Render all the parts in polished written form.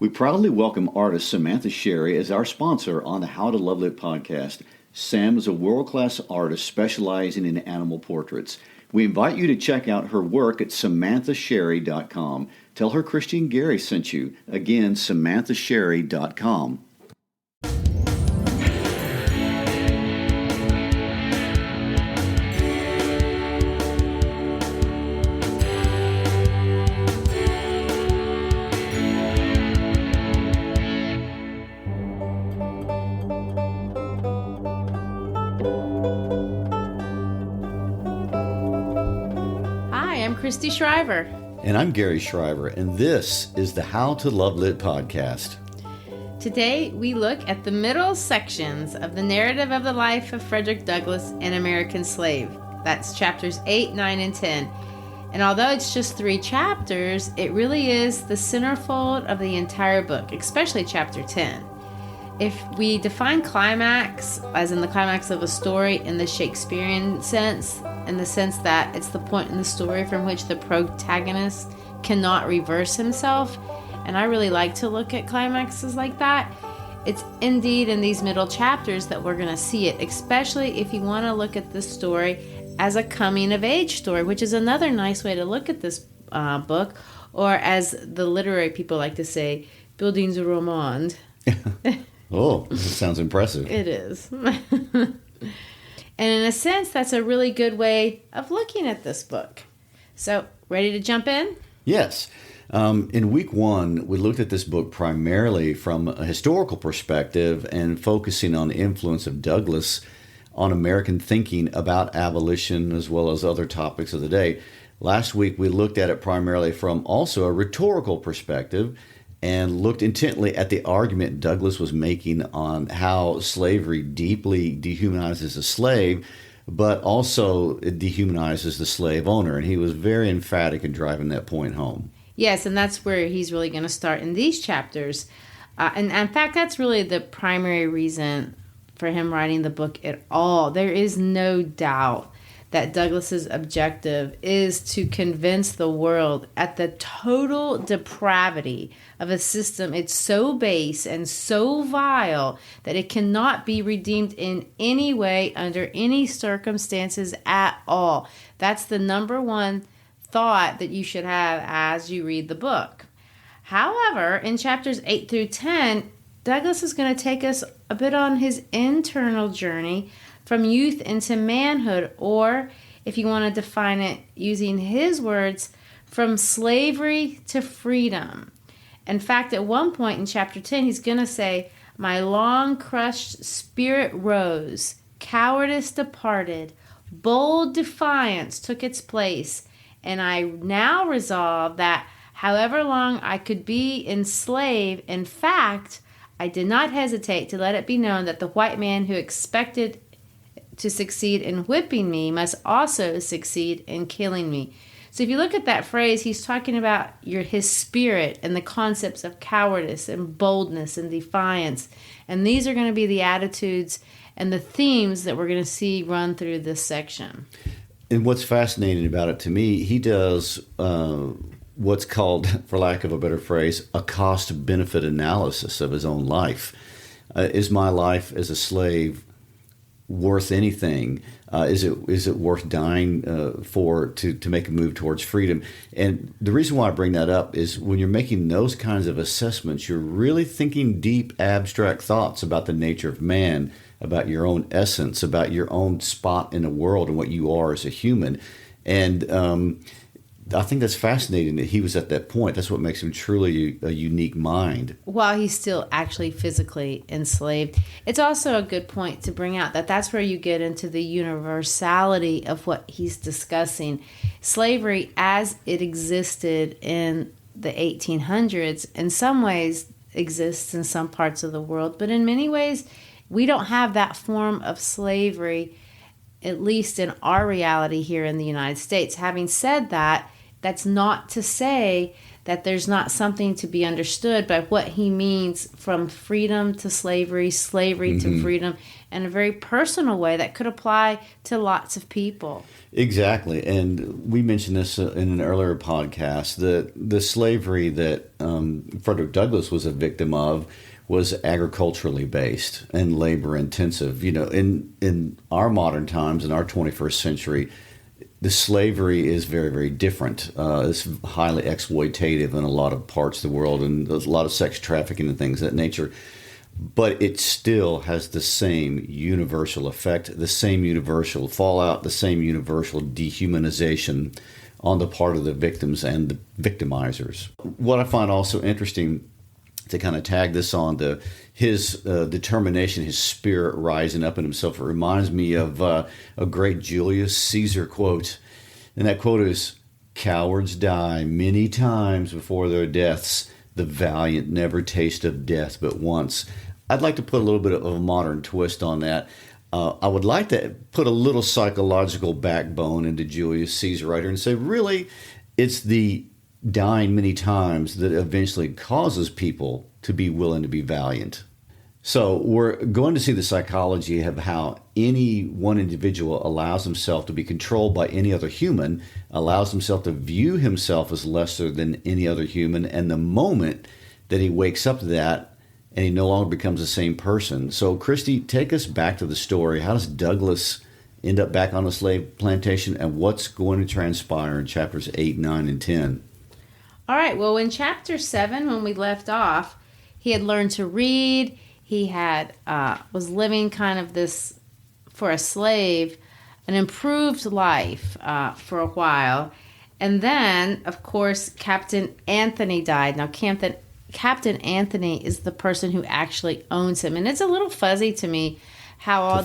We proudly welcome artist Samantha Sherry as our sponsor on the How to Love Lit podcast. Sam is a world-class artist specializing in animal portraits. We invite you to check out her work at samanthasherry.com. Tell her Christian Gary sent you. Again, samanthasherry.com. Christy Shriver. And I'm Gary Shriver, and this is the How to Love Lit podcast. Today, we look at the middle sections of the narrative of the life of Frederick Douglass, an American slave. That's chapters 8, 9, and 10. And although it's just 3 chapters, it really is the centerfold of the entire book, especially chapter 10. If we define climax as in the climax of a story in the Shakespearean sense, in the sense that it's the point in the story from which the protagonist cannot reverse himself, and I really like to look at climaxes like that, it's indeed in these middle chapters that we're going to see it, especially if you want to look at this story as a coming-of-age story, which is another nice way to look at this book, or as the literary people like to say, buildings a romand. Oh, that sounds impressive. It is. And in a sense, that's a really good way of looking at this book. So, ready to jump in? Yes. In week 1, we looked at this book primarily from a historical perspective and focusing on the influence of Douglass on American thinking about abolition as well as other topics of the day. Last week, we looked at it primarily from also a rhetorical perspective and looked intently at the argument Douglass was making on how slavery deeply dehumanizes the slave, but also it dehumanizes the slave owner. And he was very emphatic in driving that point home. Yes, and that's where he's really going to start in these chapters. And in fact, that's really the primary reason for him writing the book at all. There is no doubt that Douglass's objective is to convince the world at the total depravity of a system. It's so base and so vile that it cannot be redeemed in any way under any circumstances at all. That's the number one thought that you should have as you read the book. However, in chapters 8 through 10, Douglass is going to take us a bit on his internal journey from youth into manhood, or if you want to define it using his words, from slavery to freedom. In fact, at one point in chapter 10, he's going to say, "My long crushed spirit rose, cowardice departed, bold defiance took its place, and I now resolve that however long I could be enslaved, in fact, I did not hesitate to let it be known that the white man who expected to succeed in whipping me must also succeed in killing me." So if you look at that phrase, he's talking about his spirit and the concepts of cowardice and boldness and defiance. And these are going to be the attitudes and the themes that we're going to see run through this section. And what's fascinating about it to me, he does what's called, for lack of a better phrase, a cost-benefit analysis of his own life. Is my life as a slave worth anything? Is it worth dying to make a move towards freedom? And the reason why I bring that up is when you're making those kinds of assessments, you're really thinking deep, abstract thoughts about the nature of man, about your own essence, about your own spot in the world and what you are as a human. And I think that's fascinating that he was at that point. That's what makes him truly a unique mind. While he's still actually physically enslaved. It's also a good point to bring out that that's where you get into the universality of what he's discussing. Slavery as it existed in the 1800s in some ways exists in some parts of the world, but in many ways we don't have that form of slavery, at least in our reality here in the United States. Having said that, that's not to say that there's not something to be understood by what he means from freedom to slavery, slavery to freedom, in a very personal way that could apply to lots of people. Exactly. And we mentioned this in an earlier podcast, that the slavery that Frederick Douglass was a victim of was agriculturally based and labor intensive. In our modern times, in our 21st century, the slavery is very, very different. It's highly exploitative in a lot of parts of the world, and there's a lot of sex trafficking and things of that nature. But it still has the same universal effect, the same universal fallout, the same universal dehumanization on the part of the victims and the victimizers. What I find also interesting, to kind of tag this on his determination, his spirit rising up in himself, it reminds me of a great Julius Caesar quote. And that quote is, "Cowards die many times before their deaths. The valiant never taste of death but once." I'd like to put a little bit of a modern twist on that. I would like to put a little psychological backbone into Julius Caesar right here and say, really, it's the dying many times that eventually causes people to be willing to be valiant. So we're going to see the psychology of how any one individual allows himself to be controlled by any other human, allows himself to view himself as lesser than any other human, and the moment that he wakes up to that, and he no longer becomes the same person. So, Christy, take us back to the story. How does Douglass end up back on the slave plantation, and what's going to transpire in chapters 8, 9, and 10? All right. Well, in chapter 7, when we left off, he had learned to read. He had was living kind of this, for a slave, an improved life for a while. And then, of course, Captain Anthony died. Now, Captain Anthony is the person who actually owns him. And it's a little fuzzy to me how all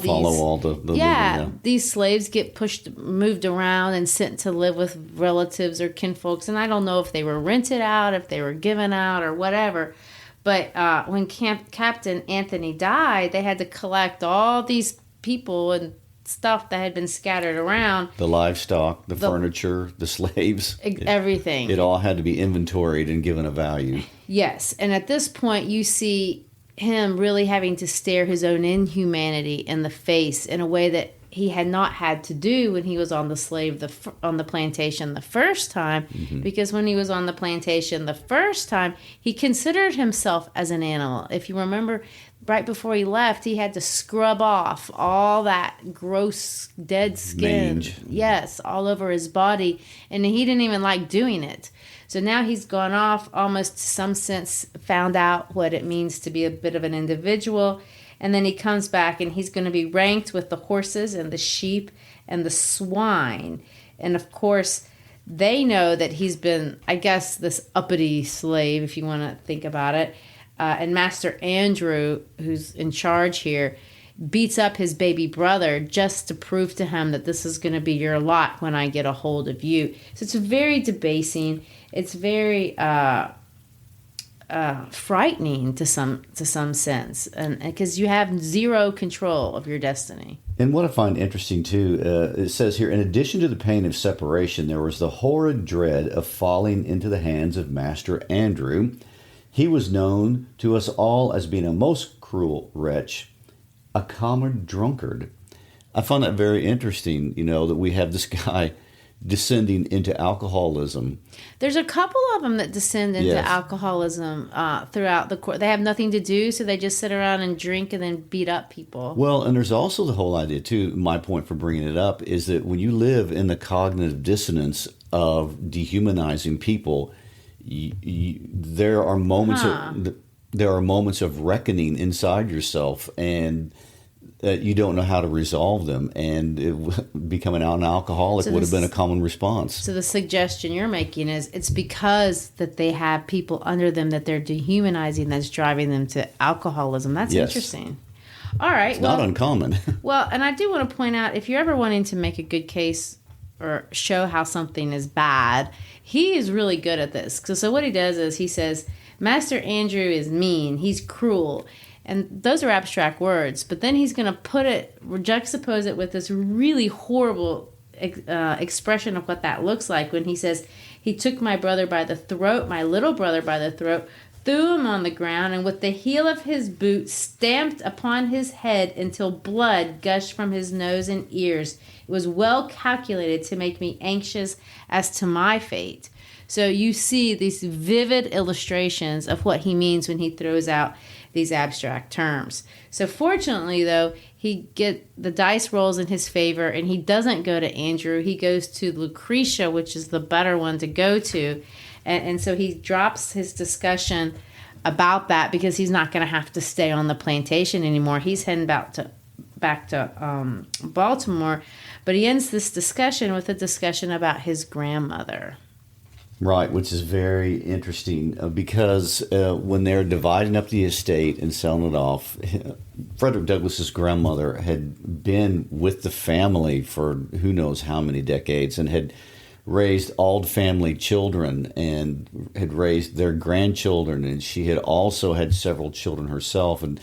these slaves get moved around and sent to live with relatives or kinfolks. And I don't know if they were rented out, if they were given out, or whatever. But when Captain Anthony died, they had to collect all these people and stuff that had been scattered around. The livestock, the furniture, the slaves. Everything. It all had to be inventoried and given a value. Yes. And at this point, you see him really having to stare his own inhumanity in the face in a way that he had not had to do when he was on the plantation the first time, because when he was on the plantation the first time, he considered himself as an animal. If you remember, right before he left, he had to scrub off all that gross dead skin. Mange. Yes, all over his body, and he didn't even like doing it. So now he's gone off, almost to some sense found out what it means to be a bit of an individual. And then he comes back and he's going to be ranked with the horses and the sheep and the swine. And of course, they know that he's been, I guess, this uppity slave, if you want to think about it. And Master Andrew, who's in charge here, beats up his baby brother just to prove to him that this is going to be your lot when I get a hold of you. So it's very debasing. It's very frightening to some sense, and because you have zero control of your destiny. And what I find interesting too, it says here, in addition to the pain of separation, there was the horrid dread of falling into the hands of Master Andrew. He was known to us all as being a most cruel wretch, a common drunkard. I find that very interesting, that we have this guy descending into alcoholism. There's a couple of them that descend into alcoholism throughout the course. They have nothing to do, so they just sit around and drink and then beat up people. Well, and there's also the whole idea, too, my point for bringing it up, is that when you live in the cognitive dissonance of dehumanizing people, there are moments of reckoning inside yourself, and you don't know how to resolve them, and becoming an alcoholic would have been a common response. So the suggestion you're making is it's because that they have people under them that they're dehumanizing that's driving them to alcoholism. That's interesting. All right. It's not uncommon. Well, and I do want to point out, if you're ever wanting to make a good case or show how something is bad, he is really good at this. So what he does is he says, Master Andrew is mean, he's cruel. And those are abstract words, but then he's going to juxtapose it with this really horrible expression of what that looks like when he says He took my brother by the throat, my little brother by the throat, threw him on the ground, and with the heel of his boot stamped upon his head until blood gushed from his nose and ears. It was well calculated to make me anxious as to my fate. So you see these vivid illustrations of what he means when he throws out these abstract terms. So fortunately, though, the dice rolls in his favor, and he doesn't go to Andrew. He goes to Lucretia, which is the better one to go to. And so he drops his discussion about that because he's not going to have to stay on the plantation anymore. He's heading back to Baltimore. But he ends this discussion with a discussion about his grandmother. Right, which is very interesting because when they're dividing up the estate and selling it off, Frederick Douglass's grandmother had been with the family for who knows how many decades and had raised Auld family children and had raised their grandchildren, and she had also had several children herself. And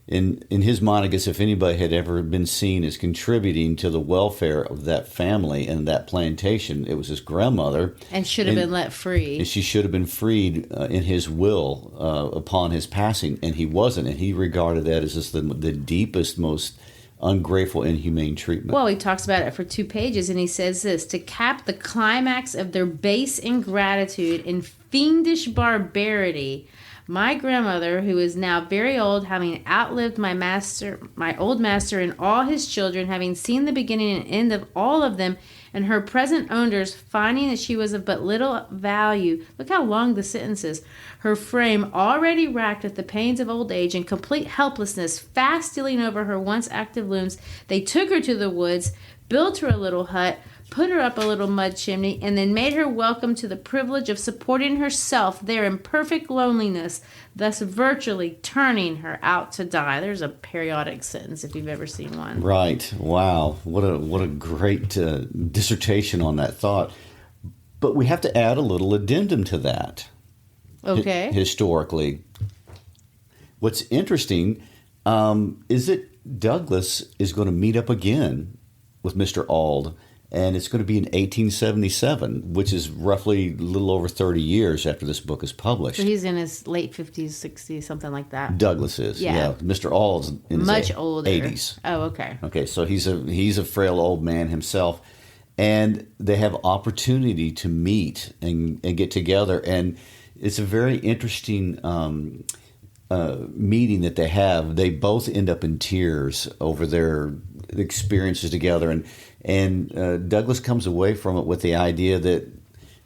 in his mind, I guess if anybody had ever been seen as contributing to the welfare of that family and that plantation, it was his grandmother. And should have been let free. And she should have been freed in his will upon his passing, and he wasn't. And he regarded that as just the deepest, most ungrateful, inhumane treatment. Well, he talks about it for 2 pages, and he says this: to cap the climax of their base ingratitude and fiendish barbarity, my grandmother, who is now very old, having outlived my old master and all his children, having seen the beginning and end of all of them, and her present owners, finding that she was of but little value. Look how long the sentence is. Her frame already racked with the pains of old age and complete helplessness, fast stealing over her once active limbs, they took her to the woods, built her a little hut, put her up a little mud chimney, and then made her welcome to the privilege of supporting herself there in perfect loneliness, thus virtually turning her out to die. There's a periodic sentence if you've ever seen one. Right. Wow. What a great dissertation on that thought. But we have to add a little addendum to that. Okay. Historically. What's interesting is that Douglass is going to meet up again with Mr. Auld, and it's going to be in 1877, which is roughly a little over 30 years after this book is published. So he's in his late 50s, 60s, something like that. Douglass is, yeah. Mr. Auld's in his much older 80s. Oh, okay. Okay, so he's a frail old man himself, and they have opportunity to meet and get together, and it's a very interesting meeting that they have. They both end up in tears over their experiences together, and Douglass comes away from it with the idea that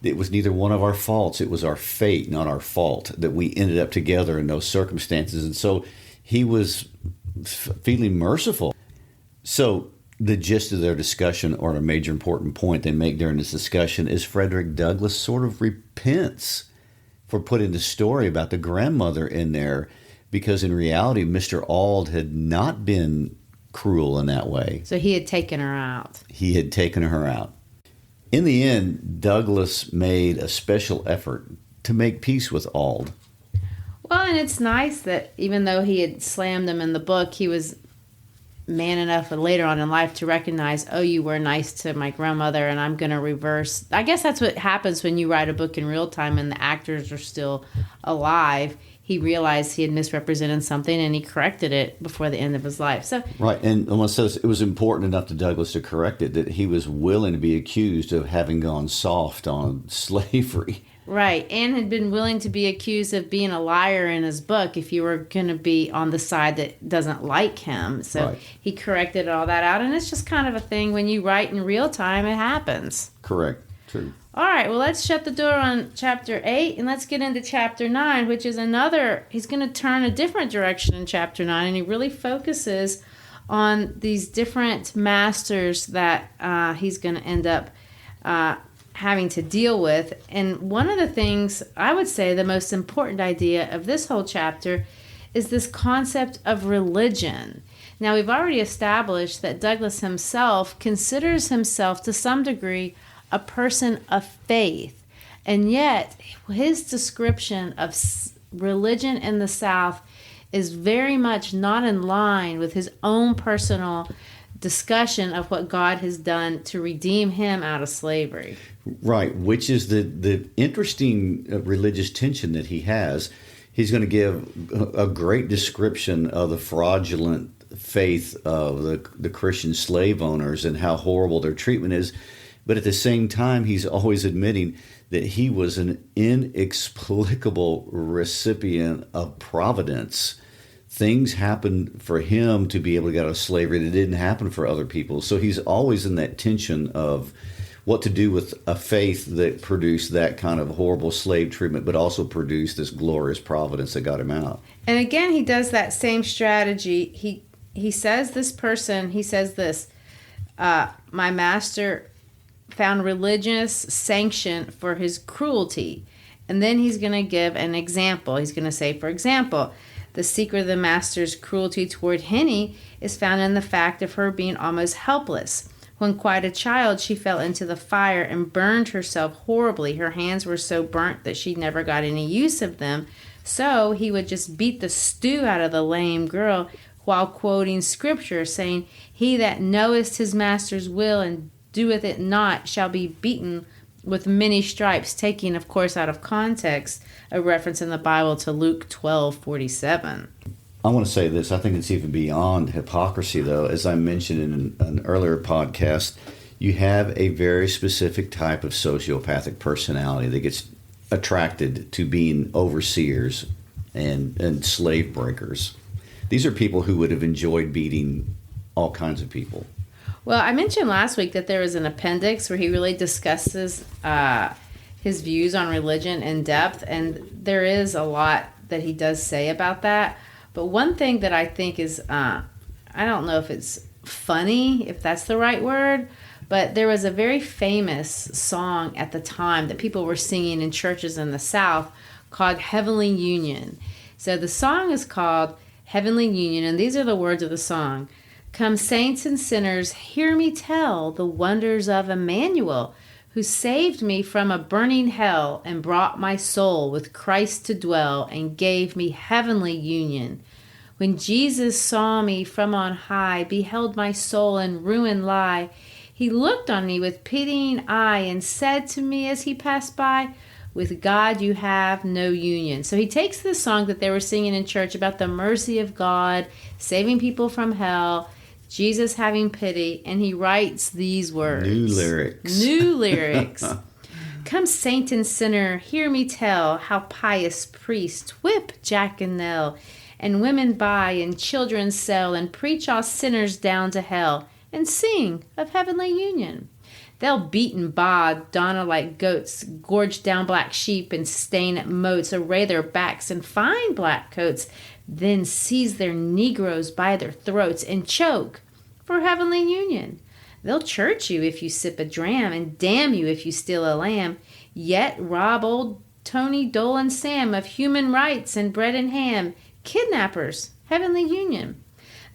it was neither one of our faults. It was our fate, not our fault, that we ended up together in those circumstances. And so he was feeling merciful. So the gist of their discussion, or a major important point they make during this discussion, is Frederick Douglass sort of repents for putting the story about the grandmother in there, because in reality, Mr. Auld had not been cruel in that way. So he had taken her out. He had taken her out. In the end, Douglass made a special effort to make peace with Auld. Well, and it's nice that even though he had slammed him in the book, he was man enough later on in life to recognize, oh, you were nice to my grandmother, and I'm going to reverse. I guess that's what happens when you write a book in real time and the actors are still alive. He realized he had misrepresented something, and he corrected it before the end of his life. So right, and one says it was important enough to Douglass to correct it, that he was willing to be accused of having gone soft on slavery. Right, and had been willing to be accused of being a liar in his book if you were going to be on the side that doesn't like him. So right. He corrected all that out, and it's just kind of a thing when you write in real time, it happens. Correct, true. All right, well, let's shut the door on chapter 8, and let's get into chapter 9, which is he's going to turn a different direction in chapter 9, and he really focuses on these different masters that he's going to end up having to deal with. And one of the things, I would say the most important idea of this whole chapter is this concept of religion. Now, we've already established that Douglass himself considers himself to some degree a person of faith, and yet his description of religion in the South is very much not in line with his own personal discussion of what God has done to redeem him out of slavery. Right, which is the interesting religious tension that he has. He's going to give a great description of the fraudulent faith of the Christian slave owners and how horrible their treatment is. But at the same time, he's always admitting that he was an inexplicable recipient of providence. Things happened for him to be able to get out of slavery that didn't happen for other people. So he's always in that tension of what to do with a faith that produced that kind of horrible slave treatment, but also produced this glorious providence that got him out. And again, he does that same strategy. He says this, my master found religious sanction for his cruelty. And then he's going to give an example. He's going to say, for example, the secret of the master's cruelty toward Henny is found in the fact of her being almost helpless. When quite a child, she fell into the fire and burned herself horribly. Her hands were so burnt that she never got any use of them. So he would just beat the stew out of the lame girl while quoting scripture, saying, "He that knoweth his master's will and doeth it not shall be beaten with many stripes," taking, of course, out of context, a reference in the Bible to Luke 12:47. I want to say this. I think it's even beyond hypocrisy, though. As I mentioned in an earlier podcast, you have a very specific type of sociopathic personality that gets attracted to being overseers and slave breakers. These are people who would have enjoyed beating all kinds of people. Well, I mentioned last week that there was an appendix where he really discusses his views on religion in depth, and there is a lot that he does say about that. But one thing that I think is, I don't know if it's funny, if that's the right word, but there was a very famous song at the time that people were singing in churches in the South called Heavenly Union. So the song is called Heavenly Union, and these are the words of the song. "Come saints and sinners, hear me tell the wonders of Emmanuel, who saved me from a burning hell and brought my soul with Christ to dwell and gave me heavenly union. When Jesus saw me from on high, beheld my soul in ruin lie, he looked on me with pitying eye and said to me as he passed by, with God you have no union." So he takes this song that they were singing in church about the mercy of God, saving people from hell, Jesus having pity, and he writes these words. New lyrics. "Come saint and sinner, hear me tell how pious priests whip Jack and Nell, and women buy and children sell, and preach all sinners down to hell, and sing of heavenly union. They'll beat and bod Donna like goats, gorge down black sheep and stain at moats, array their backs in fine black coats, then seize their Negroes by their throats and choke for heavenly union. They'll church you if you sip a dram and damn you if you steal a lamb, yet rob old Tony, Dole, and Sam of human rights and bread and ham. Kidnappers, heavenly union.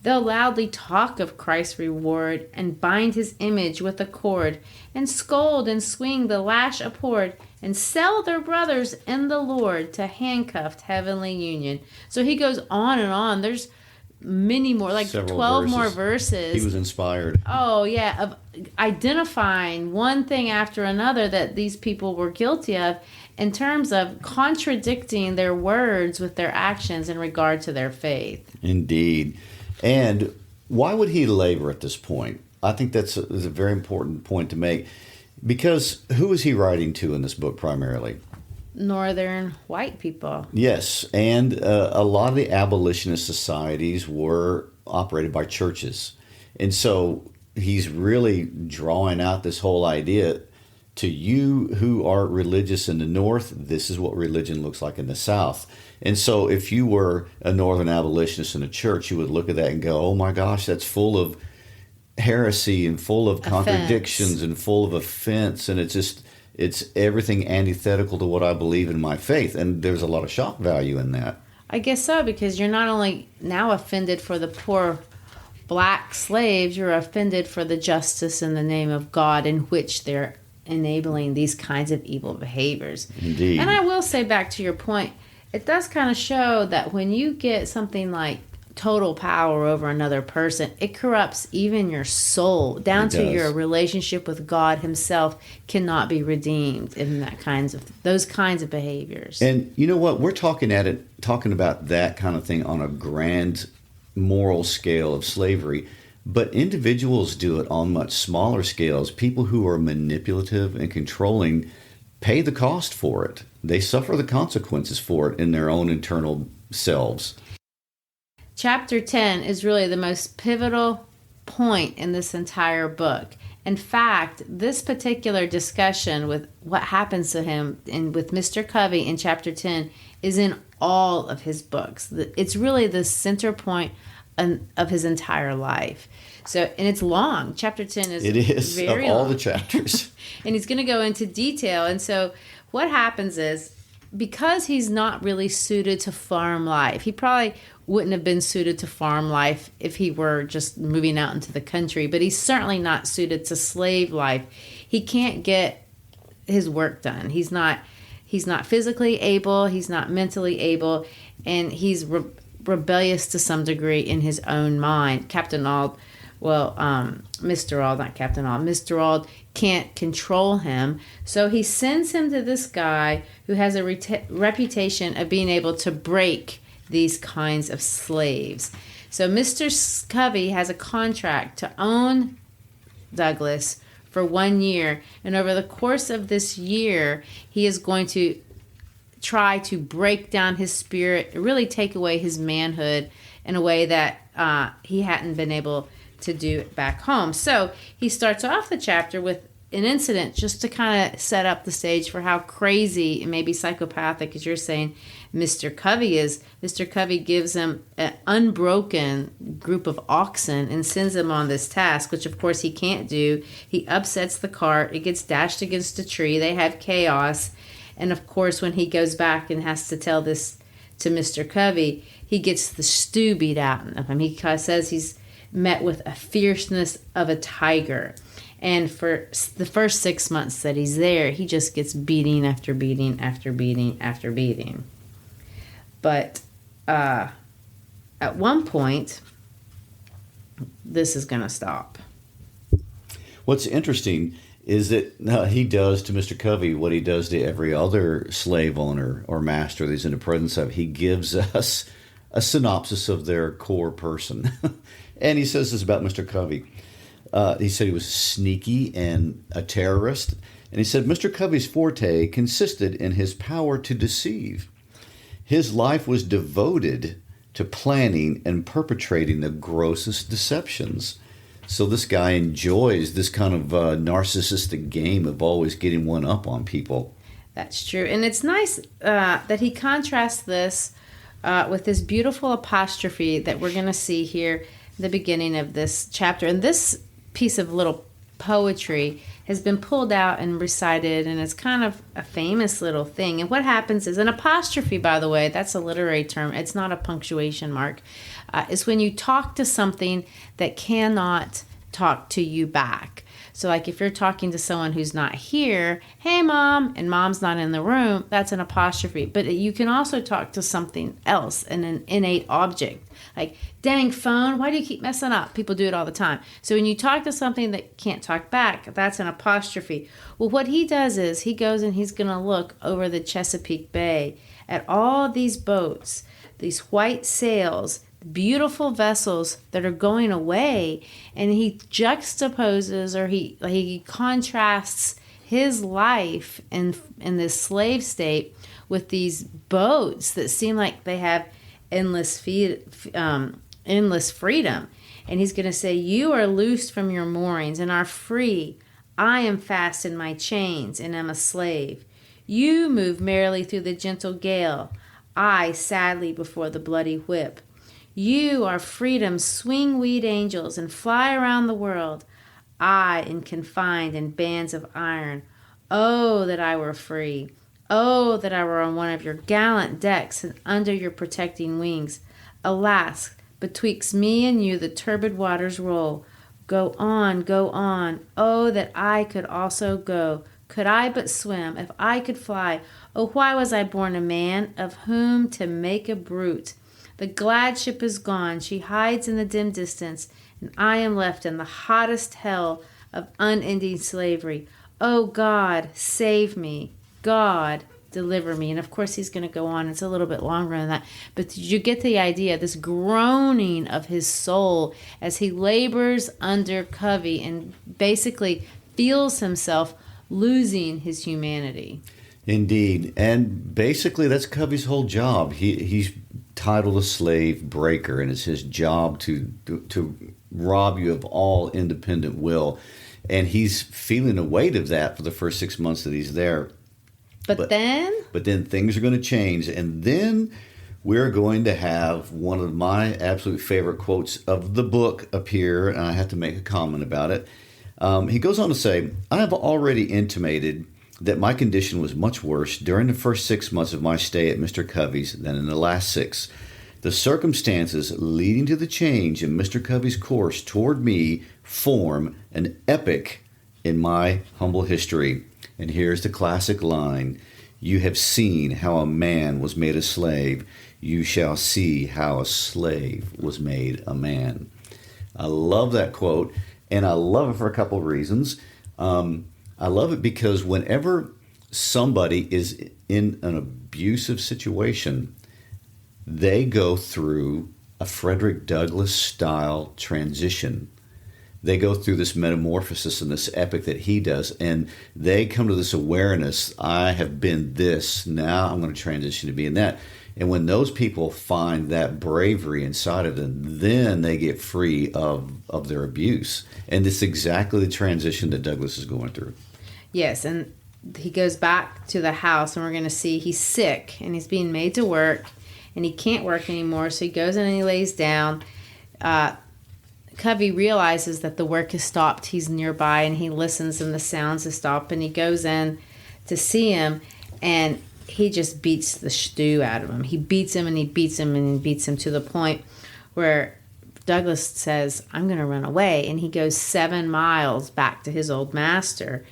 They'll loudly talk of Christ's reward and bind his image with a cord and scold and swing the lash abhorred and sell their brothers in the Lord to handcuffed heavenly union." So he goes on and on. There's many more, like several 12 more verses. He was inspired. Oh, yeah, of identifying one thing after another that these people were guilty of in terms of contradicting their words with their actions in regard to their faith. Indeed. And why would he labor at this point? I think that's a very important point to make, because who is he writing to in this book primarily? Northern white people. Yes, and a lot of the abolitionist societies were operated by churches. And so he's really drawing out this whole idea to you who are religious in the North, this is what religion looks like in the South. And so if you were a Northern abolitionist in a church, you would look at that and go, oh my gosh, that's full of heresy and full of contradictions and full of offense. And it's everything antithetical to what I believe in my faith. And there's a lot of shock value in that. I guess so, because you're not only now offended for the poor black slaves, you're offended for the justice in the name of God in which they're enabling these kinds of evil behaviors. Indeed. And I will say, back to your point, it does kind of show that when you get something like total power over another person. It corrupts even your soul down to your relationship with God himself cannot be redeemed in those kinds of behaviors. And you know what? We're talking about that kind of thing on a grand moral scale of slavery, but individuals do it on much smaller scales. People who are manipulative and controlling pay the cost for it. They suffer the consequences for it in their own internal selves. Chapter 10 is really the most pivotal point in this entire book. In fact, this particular discussion with what happens to him and with Mr. Covey in chapter 10 is in all of his books. It's really the center point of his entire life. So, and it's long. Chapter 10 is very of all long. The chapters. And he's going to go into detail. And so what happens is, because he's not really suited to farm life, he probably wouldn't have been suited to farm life if he were just moving out into the country, but he's certainly not suited to slave life. He can't get his work done. He's not physically able, he's not mentally able, and he's rebellious to some degree in his own mind. Mr. Auld can't control him, so he sends him to this guy who has a reputation of being able to break these kinds of slaves. So Mr. Covey has a contract to own Douglass for 1 year, and over the course of this year, he is going to try to break down his spirit, really take away his manhood in a way that he hadn't been able to do it back home. So he starts off the chapter with an incident just to kind of set up the stage for how crazy and maybe psychopathic, as you're saying, Mr. Covey is. Mr. Covey gives him an unbroken group of oxen and sends him on this task, which of course he can't do. He upsets the cart. It gets dashed against a tree. They have chaos. And of course, when he goes back and has to tell this to Mr. Covey, he gets the stew beat out of him. He says he's met with a fierceness of a tiger. And for the first 6 months that he's there, he just gets beating after beating after beating after beating. But at one point, this is going to stop. What's interesting is that he does to Mr. Covey what he does to every other slave owner or master that he's in the presence of. He gives us a synopsis of their core person. And he says this about Mr. Covey. He said he was sneaky and a terrorist. And he said Mr. Covey's forte consisted in his power to deceive. His life was devoted to planning and perpetrating the grossest deceptions. So this guy enjoys this kind of narcissistic game of always getting one up on people. That's true. And it's nice that he contrasts this with this beautiful apostrophe that we're going to see here at the beginning of this chapter. And this piece of little poetry has been pulled out and recited, and it's kind of a famous little thing. And what happens is, an apostrophe, by the way, that's a literary term. It's not a punctuation mark. It's when you talk to something that cannot talk to you back. So like if you're talking to someone who's not here, hey mom, and mom's not in the room, that's an apostrophe. But you can also talk to something else, an innate object. Like, dang phone, why do you keep messing up? People do it all the time. So when you talk to something that can't talk back, that's an apostrophe. Well, what he does is he goes and he's going to look over the Chesapeake Bay at all these boats, these white sails, beautiful vessels that are going away, and he juxtaposes, or he contrasts his life in this slave state with these boats that seem like they have endless freedom. And he's going to say, you are loosed from your moorings and are free. I am fast in my chains and am a slave. You move merrily through the gentle gale, I sadly before the bloody whip. You are freedom's swing-weed angels and fly around the world. I am confined in bands of iron. Oh, that I were free. Oh, that I were on one of your gallant decks and under your protecting wings. Alas, betwixt me and you the turbid waters roll. Go on, go on. Oh, that I could also go. Could I but swim, if I could fly. Oh, why was I born a man, of whom to make a brute? The glad ship is gone. She hides in the dim distance, and I am left in the hottest hell of unending slavery. Oh, God, save me. God, deliver me. And of course, he's going to go on. It's a little bit longer than that. But did you get the idea? This groaning of his soul as he labors under Covey and basically feels himself losing his humanity. Indeed. And basically, that's Covey's whole job. He's titled a slave breaker, and it's his job to rob you of all independent will. And he's feeling the weight of that for the first 6 months that he's there. But then things are going to change. And then we're going to have one of my absolute favorite quotes of the book appear, and I have to make a comment about it. He goes on to say, I have already intimated that my condition was much worse during the first 6 months of my stay at Mr. Covey's than in the last 6. The circumstances leading to the change in Mr. Covey's course toward me form an epic in my humble history. And here's the classic line, you have seen how a man was made a slave. You shall see how a slave was made a man. I love that quote, and I love it for a couple of reasons. I love it because whenever somebody is in an abusive situation, they go through a Frederick Douglass style transition. They go through this metamorphosis and this epic that he does, and they come to this awareness, I have been this, now I'm going to transition to being that. And when those people find that bravery inside of them, then they get free of their abuse. And it's exactly the transition that Douglass is going through. Yes, and he goes back to the house, and we're going to see he's sick, and he's being made to work, and he can't work anymore, so he goes in and he lays down. Covey realizes that the work has stopped. He's nearby, and he listens, and the sounds have stopped, and he goes in to see him, and he just beats the stew out of him. He beats him, and he beats him, and he beats him to the point where Douglass says, I'm going to run away, and he goes 7 miles back to his old master,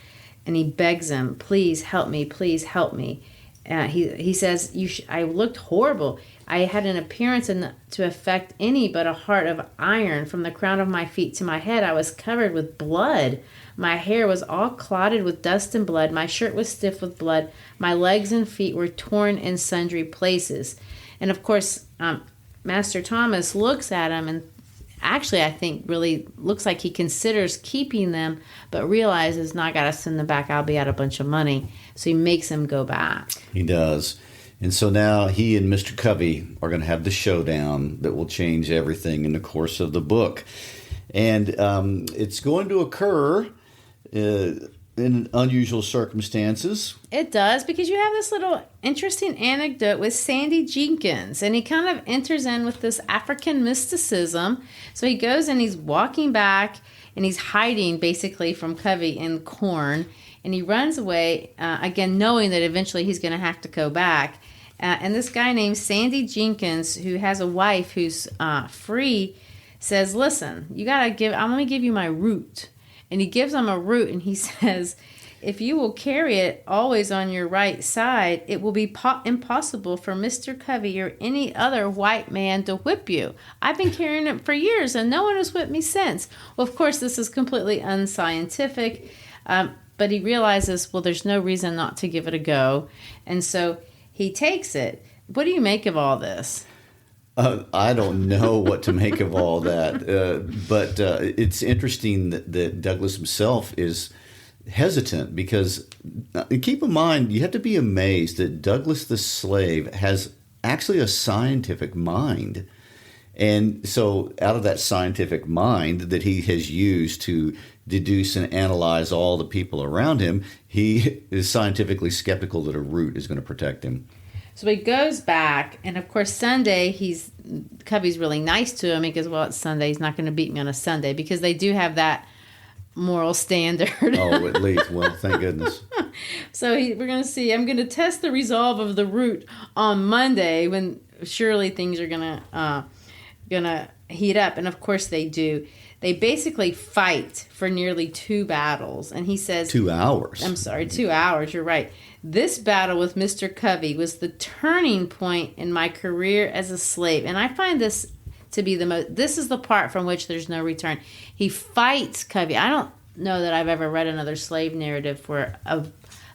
and he begs him, please help me, please help me. He says, I looked horrible. I had an appearance to affect any but a heart of iron. From the crown of my feet to my head, I was covered with blood. My hair was all clotted with dust and blood. My shirt was stiff with blood. My legs and feet were torn in sundry places. And of course, Master Thomas looks at him and actually, I think, really looks like he considers keeping them, but realizes, no, I got to send them back. I'll be out a bunch of money. So he makes them go back. He does. And so now he and Mr. Covey are going to have the showdown that will change everything in the course of the book. And it's going to occur in unusual circumstances. It does, because you have this little interesting anecdote with Sandy Jenkins, and he kind of enters in with this African mysticism. So he goes and he's walking back, and he's hiding basically from Covey in corn, and he runs away, again, knowing that eventually he's going to have to go back. And this guy named Sandy Jenkins, who has a wife who's free, says, listen, I'm going to give you my root. And he gives him a root, and he says, if you will carry it always on your right side, it will be impossible for Mr. Covey or any other white man to whip you. I've been carrying it for years, and no one has whipped me since. Well, of course, this is completely unscientific, but he realizes, well, there's no reason not to give it a go. And so he takes it. What do you make of all this? I don't know what to make of all that, but it's interesting that Douglass himself is hesitant, because keep in mind, you have to be amazed that Douglass the slave has actually a scientific mind. And so out of that scientific mind that he has used to deduce and analyze all the people around him, he is scientifically skeptical that a root is going to protect him. So he goes back, and of course Sunday, Covey's really nice to him. He goes, well, it's Sunday. He's not going to beat me on a Sunday, because they do have that moral standard. Oh, at least. Well, thank goodness. So we're going to see. I'm going to test the resolve of the root on Monday, when surely things are going to gonna heat up. And of course they do. They basically fight for nearly 2 battles. And he says... 2 hours. I'm sorry, 2 hours. You're right. This battle with Mr. Covey was the turning point in my career as a slave. And I find this to be the most... This is the part from which there's no return. He fights Covey. I don't know that I've ever read another slave narrative where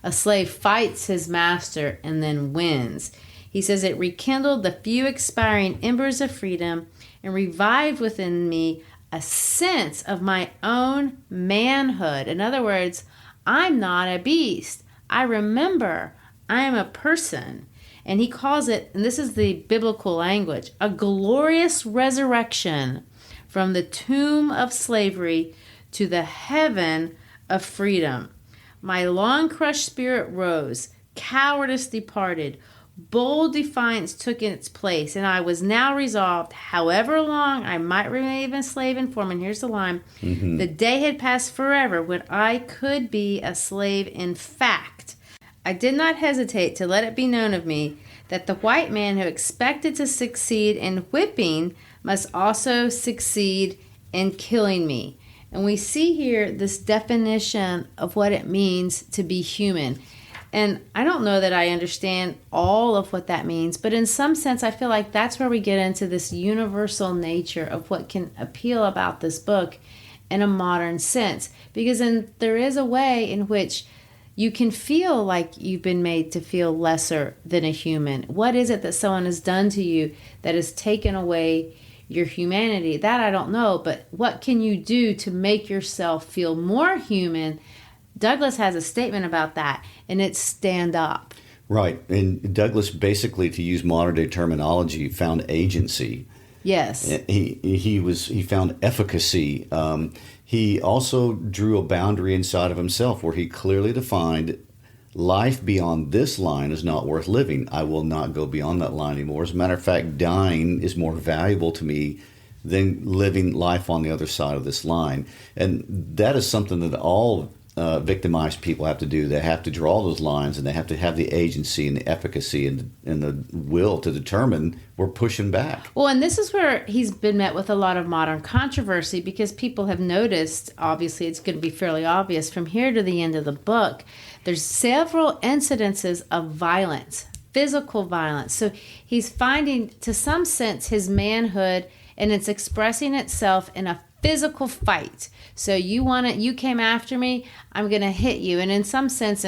a slave fights his master and then wins. He says, it rekindled the few expiring embers of freedom and revived within me a sense of my own manhood. In other words, I'm not a beast. I remember I am a person. And he calls it, and this is the biblical language, a glorious resurrection from the tomb of slavery to the heaven of freedom. My long crushed spirit rose, cowardice departed, bold defiance took its place, and I was now resolved, however long I might remain a slave in form, and here's the line, the day had passed forever when I could be a slave in fact. I did not hesitate to let it be known of me that the white man who expected to succeed in whipping must also succeed in killing me. And we see here this definition of what it means to be human. And I don't know that I understand all of what that means, but in some sense, I feel like that's where we get into this universal nature of what can appeal about this book in a modern sense. Because there is a way in which you can feel like you've been made to feel lesser than a human. What is it that someone has done to you that has taken away your humanity? That I don't know, but what can you do to make yourself feel more human? Douglass has a statement about that, and it's stand up. Right. And Douglass, basically, to use modern day terminology, found agency. Yes. He found efficacy. He also drew a boundary inside of himself where he clearly defined life beyond this line is not worth living. I will not go beyond that line anymore. As a matter of fact, dying is more valuable to me than living life on the other side of this line. And that is something that all victimized people have to do. They have to draw those lines, and they have to have the agency and the efficacy and the will to determine we're pushing back. Well, and this is where he's been met with a lot of modern controversy, because people have noticed, obviously it's going to be fairly obvious from here to the end of the book, there's several incidences of violence, physical violence. So he's finding, to some sense, his manhood, and it's expressing itself in a physical fight. So you came after me, I'm going to hit you. And in some sense,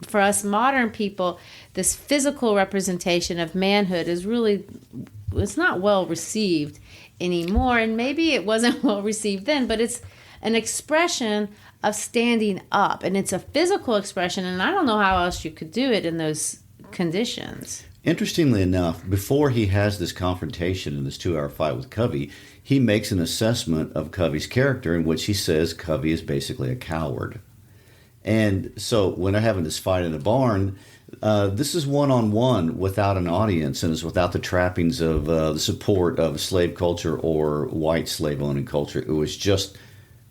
for us modern people, this physical representation of manhood is really, it's not well received anymore. And maybe it wasn't well received then, but it's an expression of standing up. And it's a physical expression, and I don't know how else you could do it in those conditions. Interestingly enough, before he has this confrontation in this 2-hour fight with Covey, he makes an assessment of Covey's character in which he says Covey is basically a coward. And so when they're having this fight in the barn, this is one-on-one without an audience, and is without the trappings of the support of slave culture or white slave-owning culture. It was just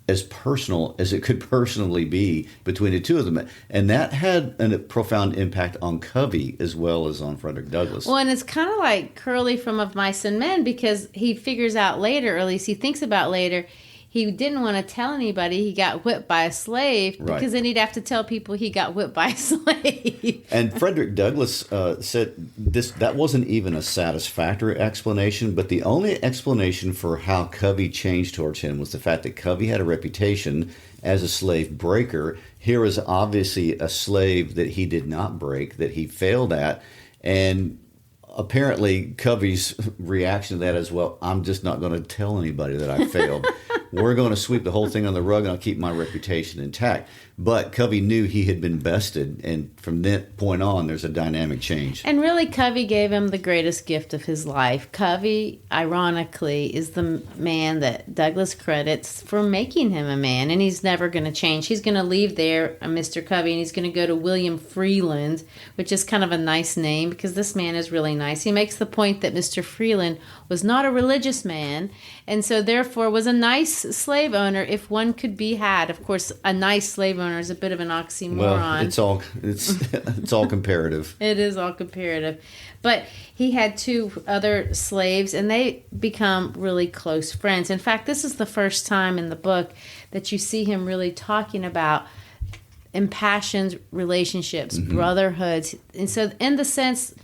as personal as it could personally be between the two of them. And that had a profound impact on Covey as well as on Frederick Douglass. Well, and it's kind of like Curly from Of Mice and Men, because he figures out later, or at least he thinks about later, he didn't want to tell anybody he got whipped by a slave, because right. Then he'd have to tell people he got whipped by a slave. And Frederick Douglass said that wasn't even a satisfactory explanation, but the only explanation for how Covey changed towards him was the fact that Covey had a reputation as a slave breaker. Here is obviously a slave that he did not break, that he failed at, and apparently Covey's reaction to that is, well, I'm just not going to tell anybody that I failed. We're going to sweep the whole thing on the rug, and I'll keep my reputation intact. But Covey knew he had been bested, and from that point on, there's a dynamic change. And really, Covey gave him the greatest gift of his life. Covey, ironically, is the man that Douglass credits for making him a man, and he's never going to change. He's going to leave there, Mr. Covey, and he's going to go to William Freeland, which is kind of a nice name, because this man is really nice. He makes the point that Mr. Freeland was not a religious man, and so therefore was a nice slave owner if one could be had. Of course, a nice slave owner is a bit of an oxymoron. Well, it's all comparative. It is all comparative. But he had 2 other slaves, and they become really close friends. In fact, this is the first time in the book that you see him really talking about impassioned relationships, brotherhoods. And so in the sense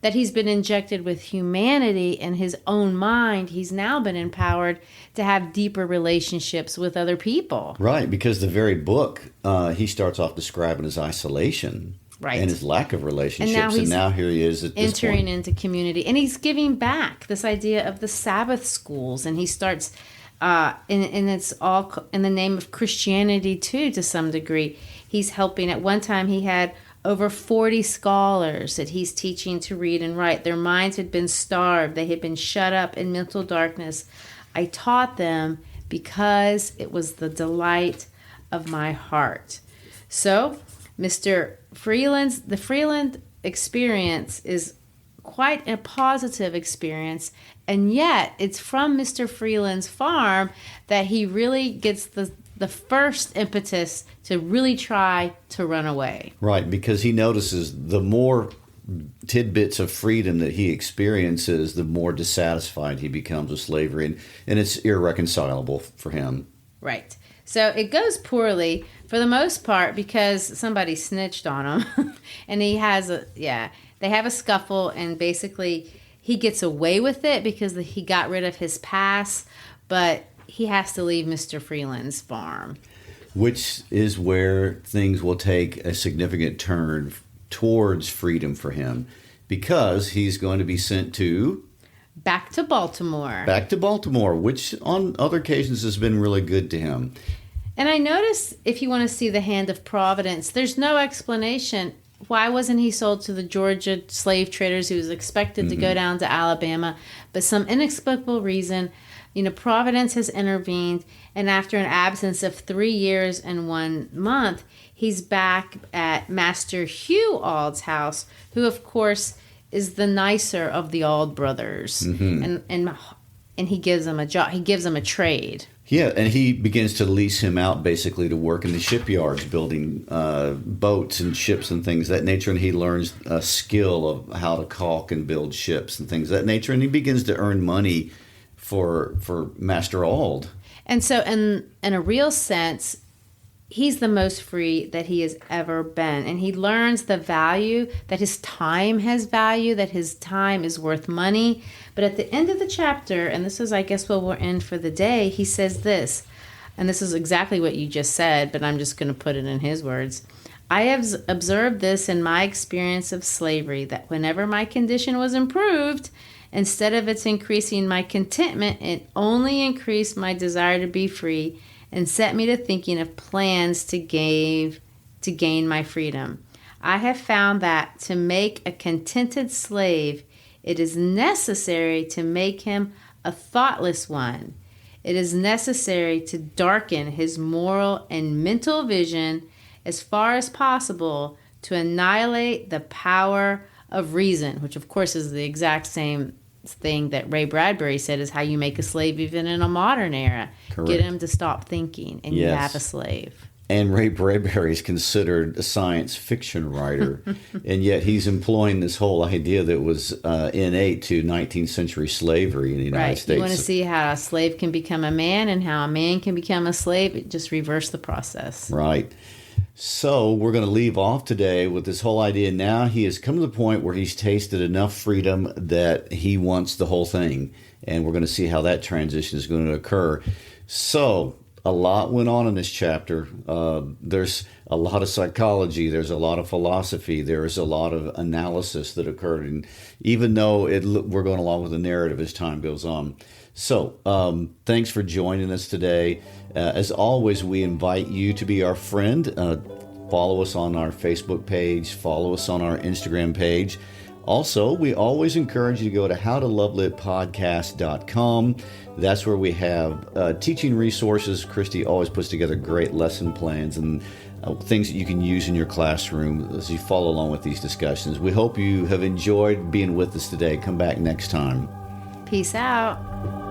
that he's been injected with humanity in his own mind, he's now been empowered to have deeper relationships with other people. Right, because the very book, he starts off describing his isolation. Right. And his lack of relationships. And now here he is at this entering point. into community. And he's giving back this idea of the Sabbath schools. And he starts, and it's all in the name of Christianity too, to some degree. He's helping. At one time he had over 40 scholars that he's teaching to read and write. Their minds had been starved. They had been shut up in mental darkness. I taught them because it was the delight of my heart. So, the Freeland experience is quite a positive experience, and yet it's from Mr. Freeland's farm that he really gets the first impetus to really try to run away. Right, because he notices the more tidbits of freedom that he experiences, the more dissatisfied he becomes with slavery, and it's irreconcilable for him. Right. So it goes poorly for the most part because somebody snitched on him, and they have a scuffle, and basically he gets away with it because he got rid of his past, but he has to leave Mr. Freeland's farm. Which is where things will take a significant turn towards freedom for him, because he's going to be sent to... Back to Baltimore, which on other occasions has been really good to him. And I noticed, if you want to see the hand of Providence, there's no explanation. Why wasn't he sold to the Georgia slave traders? He was expected to go down to Alabama, but some inexplicable reason, Providence has intervened, and after an absence of 3 years and 1 month, he's back at Master Hugh Auld's house, who, of course, is the nicer of the Auld brothers, and he gives him a job. He gives him a trade. Yeah, and he begins to lease him out basically to work in the shipyards, building boats and ships and things of that nature. And he learns a skill of how to caulk and build ships and things of that nature. And he begins to earn money for Master Auld. And so in a real sense, he's the most free that he has ever been. And he learns the value, that his time has value, that his time is worth money. But at the end of the chapter, and this is, I guess, where we'll end for the day, he says this, and this is exactly what you just said, but I'm just going to put it in his words. I have observed this in my experience of slavery, that whenever my condition was improved, instead of its increasing my contentment, it only increased my desire to be free and set me to thinking of plans to gain my freedom. I have found that to make a contented slave, it is necessary to make him a thoughtless one. It is necessary to darken his moral and mental vision as far as possible to annihilate the power of reason, which of course is the exact same thing that Ray Bradbury said is how you make a slave even in a modern era. Correct. Get him to stop thinking, and you have a slave. And Ray Bradbury is considered a science fiction writer, and yet he's employing this whole idea that was innate to 19th century slavery in the United States. You want to see how a slave can become a man and how a man can become a slave, just reverse the process. Right. So we're going to leave off today with this whole idea. Now he has come to the point where he's tasted enough freedom that he wants the whole thing. And we're going to see how that transition is going to occur. So a lot went on in this chapter. There's a lot of psychology. There's a lot of philosophy. There is a lot of analysis that occurred. And even though we're going along with the narrative as time goes on. So thanks for joining us today. As always, we invite you to be our friend. Follow us on our Facebook page. Follow us on our Instagram page. Also, we always encourage you to go to howtolovelit.podcast.com. That's where we have teaching resources. Christy always puts together great lesson plans and things that you can use in your classroom as you follow along with these discussions. We hope you have enjoyed being with us today. Come back next time. Peace out.